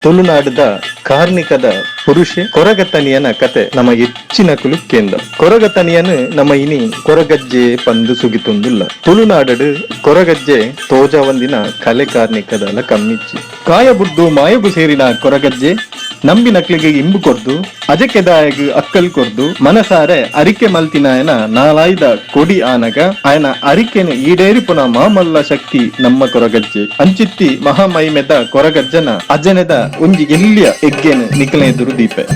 ತುಳುನಾಡದ ಕಾರ್ಮಿಕದ ಪುರುಷೆ ಕೊರಗತನಿಯನ ಕತೆ ನಮ್ಮ ಹೆಚ್ಚಿನ ಕುಲುಕೇಂದ್ರ ಕೊರಗತನಿಯನು ನಮ್ಮ ಇನಿ ಕೊರಗಜ್ಜೆ ಪಂದು ಸುಗಿತೊಂದುಲ್ಲ ತುಳುನಾಡಡು ಕೊರಗಜ್ಜೆ ತೋಜಾವಂದಿನ ಕಲೆ ಕಾರ್ಮಿಕದಲ ಕಮ್ಮಿಚ್ಚಿ ಕಾಯಬುಡ್ದು ಮಾಯಗು ಸೇರಿನ ಕೊರಗಜ್ಜೆ ನಂಬಿ ನಕ್ಲಿಗೆ ಇಂಬು ಕೊರ್ದು ಅಜಕೆದಾಯಗ್ ಅಕ್ಕಲ್ ಕೊರ್ದು ಮನಸಾರೆ ಅರಿಕೆ ಮಲ್ತಿನಾಯನ ನಾಲಾಯ್ದ ಕೊಡಿ ಆನಗ ಆಯನ ಅರಿಕೆನು ಈಡೇರಿಪುನ ಮಾಮಲ್ಲ ಶಕ್ತಿ ನಮ್ಮ ಕೊರಗಜ್ಜೆ ಅಂಚಿತ್ತಿ ಮಹಾಮೈಮೆದ ಕೊರಗಜ್ಜನ ಅಜನೆದ ಒಂಜಿ ಎಲ್ಲಿಯ ಎಗ್ಗೆನು ನಿಕಲೆದುರು ದೀಪೆ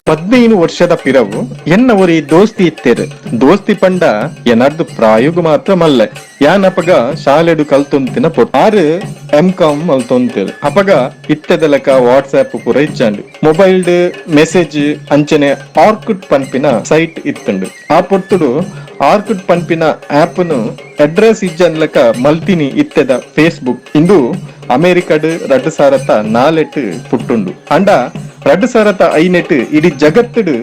ಪದ್ನೈದು ವರ್ಷದ ಪಿರವು ಎನ್ನವರಿ ದೋಸ್ತಿ ಇತ್ತೇರು ದೋಸ್ತಿ ಪಂಡ ಎನ್ನರ್ದು ಪ್ರಾಯೋಗ ಮಾತ್ರ ಮಲ್ಲೆ ಯಾನಪಗ ಶಾಲೆಡು ಕಲ್ತೊಂತಿನ ಆರು ಎಂ.ಕಾಮ್ ಮಲ್ತೊಂತೇರು ಅಪಗ ಇತ್ತದಲಕ ವಾಟ್ಸ್ಆಪ್ ಪೂರ ಇಚ್ಚಾಂಡು ಮೊಬೈಲ್ ಮೆಸೇಜ್ ಅಂಚನೆ ಆರ್ಕುಟ್ ಪನ್ಪಿನ ಸೈಟ್ ಇತ್ತಂಡು ಆ ಪೊರ್ತುಡು ಆರ್ಕುಟ್ ಪನ್ಪಿನ ಆಪ್ನು ಅಡ್ರೆಸ್ ಇಜ್ಜನ್ಲಕ ಮಲ್ತಿನಿ ಇತ್ತದ ಫೇಸ್ಬುಕ್ ಇಂದು ಅಮೆರಿಕಡ್ 2004 ಪುಟ್ಟುಂಡು ಅಂಡ 2005 ಇಡೀ ಜಗತ್ತಡು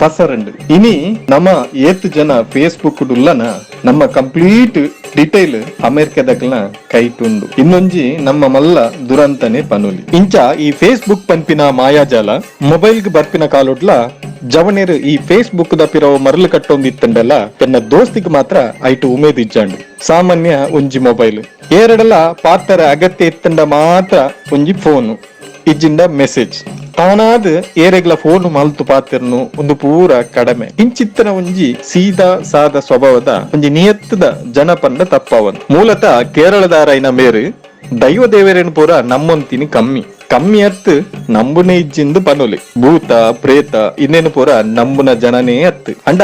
ಪಸರಂಡು ಇನಿ ನಮ್ಮ ಏತ್ ಜನ ಫೇಸ್ಬುಕ್ ಡುಲ್ಲನ ನಮ್ಮ ಕಂಪ್ಲೀಟ್ ಡಿಟೈಲ್ ಅಮೆರಿಕದಕ್ಲ ಕೈಟುಂಡು ಇನ್ನೊಂಜಿ ನಮ್ಮ ಮಲ್ಲ ದುರಂತನೆ ಪನುಲಿ ಇಂಚ ಈ ಫೇಸ್ಬುಕ್ ಪನ್ಪಿನ ಮಾಯಾಜಾಲ ಮೊಬೈಲ್ಗ್ ಬರ್ಪಿನ ಕಾಲುಡ್ಲ ಜವನೇರು ಈ ಫೇಸ್ಬುಕ್ ದ ಪಿರವು ಮರಳು ಕಟ್ಟೊಂದಿತ್ತಂಡಲ್ಲ ಪೆನ್ನ ದೋಸ್ತಿಗ್ ಮಾತ್ರ ಐಟು ಉಮೇದ್ ಇಜ್ಜಾಂಡು ಸಾಮಾನ್ಯ ಒಂಜಿ ಮೊಬೈಲ್ ಏರಡಲ ಪಾತ್ರ ಅಗತ್ಯ ಇತ್ತಂಡ ಮಾತ್ರ ಒಂಜಿ ಫೋನು ಇಜ್ಜಿಂದ ಮೆಸೇಜ್ ತಾನಾದ ಏರೆಗ್ಲ ಫೋನ್ ಮಲ್ತು ಪಾತಿರ್ನು ಒಂದು ಪೂರ ಕಡಿಮೆ ಇಂಚಿತ್ತನ ಒಂಜಿ ಸೀದಾ ಸಾದ ಸ್ವಭಾವದ ಒಂಜಿ ನಿಯತ್ತದ ಜನಪಂಡ ತಪ್ಪವನ್ ಮೂಲತಃ ಕೇರಳದಾರೈನ ಮೇರು ದೈವ ದೇವರೇನು ಪೂರ ನಮ್ಮೊಂತಿನಿ ಕಮ್ಮಿ ಅತ್ತು ನಂಬುನೆ ಇಜ್ಜಿಂದು ಪನುಲಿ ಭೂತ ಪ್ರೇತ ಇನ್ನೇನು ಪೂರ ನಂಬುನ ಜನನೇ ಅತ್ತು ಅಂಡ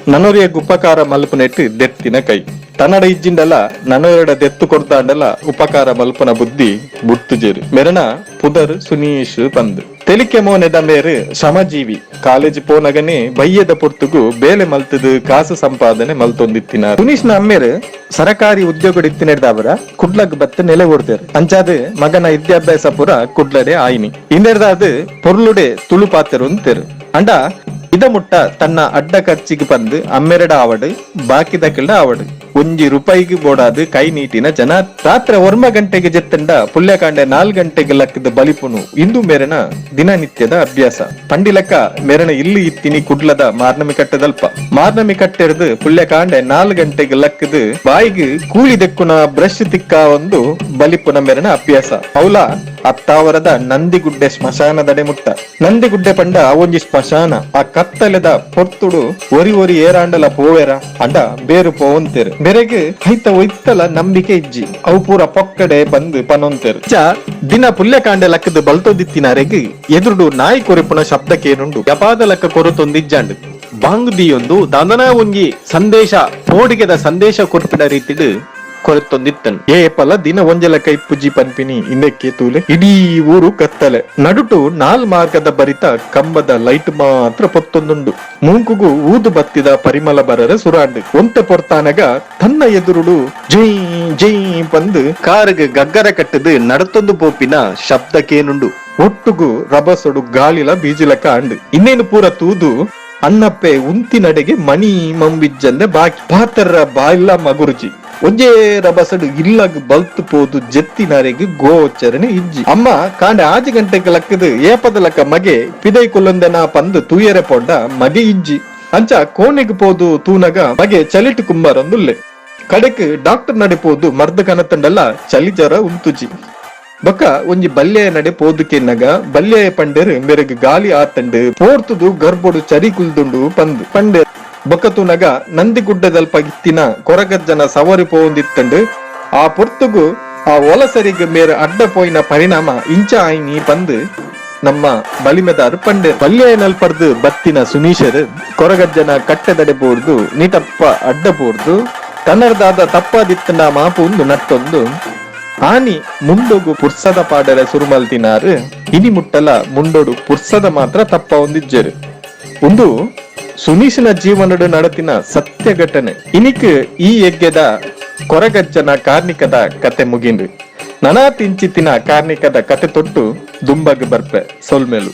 ನನೊರಿಯ ಉಪಕಾರ ಮಲ್ಪನೆಟ್ಟು ದೆತ್ತಿನ ಕೈ ತನ್ನಡ ಇಜ್ಜಿಂಡಲ ನನೊರಡ ದೆತ್ತು ಕೊಡ್ತಾಂಡಲ ಉಪಕಾರ ಮಲ್ಪನ ಬುದ್ಧಿ ಬುಟ್ಟುಜೇರು ಮೆರನ ಪುದರ್ ಸುನೀಶ್ ಪಂದ್ ತೆಲಿಕೆ ಮೋನೆದ ಮೇರು ಶ್ರಮಜೀವಿ ಕಾಲೇಜ್ ಪೋನಗನೆ ಬಯ್ಯದ ಪೊರ್ತುಗು ಬೇಲೆ ಮಲ್ತದು ಕಾಸು ಸಂಪಾದನೆ ಮಲ್ತೊಂದಿತ್ತಿನ ಸುನೀಶ್ ನ ಅಮ್ಮೇರು ಸರಕಾರಿ ಉದ್ಯೋಗ ಇತ್ತಿನೆಡ್ದವರ ಕುಡ್ಲಗ್ ಬತ್ತ ನೆಲೆ ಓಡ್ತೇರು ಅಂಚಾದ ಮಗನ ವಿದ್ಯಾಭ್ಯಾಸ ಪುರ ಕುಡ್ಲಡೆ ಆಯ್ನಿ ಇಂದೆಡ್ದಾದ ಪೊರ್ಲುಡೆ ತುಳು ಪಾತೆರು ಅಂತೇರು ಅಂಡ ಇದ ಮುಟ್ಟ ತನ್ನ ಅಡ್ಡ ಖರ್ಚಿಗೆ ಬಂದು ಅಮ್ಮೆರಡ ಆವಡು ಬಾಕಿದಕ್ಕೆಲ್ಲ ಆವಡು ಒಂಜಿ ರೂಪಾಯಿಗೆ ಬೋಡಾದು ಕೈ ನೀಟಿನ ಜನ ರಾತ್ರಿ 1 ಗಂಟೆಗೆ ಜೆತ್ತಂಡ ಪುಲ್ಯಕಾಂಡೆ 4 ಗಂಟೆಗೆ ಲಕ್ಕದ ಬಲಿಪುನು ಇಂದು ಮೇರನ ದಿನನಿತ್ಯದ ಅಭ್ಯಾಸ ಪಂಡಿಲಕ್ಕ ಮೇರನ ಇಲ್ಲಿ ಇತ್ತಿನಿ ಕುಡ್ಲದ ಮಾರ್ನಮಿ ಕಟ್ಟದಲ್ಪ ಮಾರ್ನಮಿ ಕಟ್ಟೆರ್ದು ಪುಲ್ಯಕಾಂಡೆ 4 ಗಂಟೆಗೆ ಲಕ್ಕದ ಬಾಯಿಗೆ ಕೂಳಿ ದೆಕ್ಕುನ ಬ್ರಷ್ ತಿಕ್ಕ ಒಂದು ಬಲಿಪುನ ಮೇರನ ಅಭ್ಯಾಸ ಅವಲ ಅತ್ತಾವರದ ನಂದಿಗುಡ್ಡೆ ಸ್ಮಶಾನದಡೆ ಮುಟ್ಟ ನಂದಿಗುಡ್ಡೆ ಪಂಡ ಒಂಜಿ ಸ್ಮಶಾನ ಆ ಕತ್ತಲೆದ ಪೊರ್ತುಡು ಒರಿ ಏರಾಂಡಲ ಪೋವೆರ ಅಂಡ ಬೇರು ಪೋವಂತೇರು ಬೆರೆಗೆ ಹೈತ ಒಯ್ತಲ ನಂಬಿಕೆ ಇಜ್ಜಿ ಅವು ಪೂರ ಪೊಕ್ಕಡೆ ಬಂದು ಪನೊಂತೇರು ದಿನ ಪುಲ್ಯಕಾಂಡೆ ಲಕ್ಕದ ಬಲ್ತೊಂದಿತ್ತಿನಾರೆಗ್ ಎದುರುಡು ನಾಯಿ ಕೊರಿಪುನ ಶಬ್ದಕ್ಕೇನುಂಡು ಯಪಾದ ಲಕ್ಕ ಕೊರತೊಂದಿಜ್ಜಾಂಡು ಬಾಂಗುದಿಯೊಂದು ದಂದನ ಒಂಜಿ ಸಂದೇಶ ಪೋಡಿಗೆದ ಸಂದೇಶ ಕೊರ್ಪಿನ ರೀತಿಡು ಕೊರತೊಂದಿತ್ತನ್ ಏಪಲ ದಿನ ಒಂಜಲ ಕೈ ಪುಜಿ ಪನ್ಪಿನಿ ಇಂದಕ್ಕೆ ತೂಲೆ ಇಡೀ ಊರು ಕತ್ತಲೆ ನಡುಟು 4 ಮಾರ್ಗದ ಬರಿತ ಕಂಬದ ಲೈಟ್ ಮಾತ್ರ ಪೊತ್ತೊಂದುಂಡು ಮೂಂಕುಗು ಊದು ಬತ್ತಿದ ಪರಿಮಳ ಬರರ ಸುರಾಂಡು ಒಂತೆ ಪೊರ್ತಾನಗ ತನ್ನ ಎದುರುಡು ಜೈ ಜೈ ಪಂದು ಕಾರಿಗೆ ಗಗ್ಗರ ಕಟ್ಟದು ನಡತೊಂದು ಪೋಪಿನ ಶಬ್ದಕ್ಕೇನುಂಡು ಒಟ್ಟುಗು ರಭಸೊಡು ಗಾಳಿಲ ಬೀಜಿಲಕ ಅಂಡು ಇನ್ನೇನು ಪೂರ ತೂದು ಅನ್ನಪ್ಪೆ ಉಂತಿನಡೆಗೆ ಮಣಿ ಮಂಬಿಜ್ಜಂದೆ ಬಾಕಿ ಪಾತರ ಬಾಯಿಲ್ಲ ಮಗುರುಜಿ ಒಂಜೇ ರಭಸಡು ಇಲ್ಲಗ್ ಬಲ್ತು ಪೋದು ಜೆತ್ತಿನರೆಗೆ ಗೋಚರಣೆ ಇಜ್ಜಿ ಅಮ್ಮ ಕಾಂಡೆ 5 ಗಂಟೆಗೆ ಲಕ್ಕದು ಏಪದ ಲಕ್ಕ ಮಗೆ ಪಿದೈ ಕೊಲ್ಲೊಂದೆನ ಪಂದು ತೂಯರೆ ಪೊಂಡ ಮಗೆ ಇಜ್ಜಿ ಅಂಚ ಕೋಣೆಗೆ ಪೋದು ತೂನಗ ಮಗೆ ಚಲಿಟ್ಟು ಕುಂಬಾರೊಂದುಲ್ಲೆ ಕಡೆಕ್ ಡಾಕ್ಟರ್ ನಡಿಪೋದು ಮರ್ದ ಕನತಂಡಲ್ಲ ಚಳಿ ಜ್ವರ ಉಂತುಜಿ ಬೊಕ್ಕ ಒಂಜಿ ಬಲ್ಯ ನಡೆ ಪೋದುಕೆನ್ನಗ ಬಲ್ಯ ಪಂಡೇರು ಮೇರೆಗ್ ಗಾಳಿ ಆತಂಡು ಪೋರ್ತುದು ಗರ್ಭೊಡು ಚರಿ ಕುಲ್ದುಂಡು ಪಂಡೆ ಬೊಕ್ಕತುನಗ ನಂದಿಗುಡ್ಡದಲ್ಪ ಇತ್ತಿನ ಕೊರಗಜ್ಜನ ಸವರಿ ಪೋಂದಿತ್ತಂಡು ಆ ಪೊರ್ತುಗು ಆ ಒಲಸರಿಗೆ ಮೇರೆ ಅಡ್ಡ ಪೋಯಿನ ಪರಿಣಾಮ ಇಂಚ ಆಯ್ನಿ ಪಂದು ನಮ್ಮ ಬಲಿಮೆದಾರು ಪಂಡೆ ಪಲ್ಯನಲ್ಪರ್ದು ಬತ್ತಿನ ಸುನೀಶರು ಕೊರಗಜ್ಜನ ಕಟ್ಟೆದಡೆ ಬೋರ್ದು ನೀಟಪ್ಪ ಅಡ್ಡ ಬೋರ್ದು ಕನ್ನಡದಾದ ತಪ್ಪಾದಿತ್ತನ ಮಾಪು ಒಂದು ನಟ್ಟೊಂದು ಆನಿ ಮುಂಡೊಗು ಪುರ್ಸದ ಪಾಡರ ಸುರುಮಲ್ತಿನಾರು ಇನಿ ಮುಟ್ಟಲ ಮುಂಡೋಡು ಪುರ್ಸದ ಮಾತ್ರ ತಪ್ಪ ಒಂದಿಜ್ಜರು ಒಂದು ಸುನೀಶನ ಜೀವನಡು ನಡತಿನ ಸತ್ಯ ಘಟನೆ ಇನಿಕ್ ಈ ಯಜ್ಞದ ಕೊರಗಜ್ಜನ ಕಾರ್ಣಿಕದ ಕತೆ ಮುಗಿಂದು ನನಾ ತಿಂಚಿತ್ತಿನ ಕಾರ್ಣಿಕದ ಕತೆ ತೊಟ್ಟು ದುಂಬಗ್ ಬರ್ಪೆ ಸೊಲ್ಮೇಲು.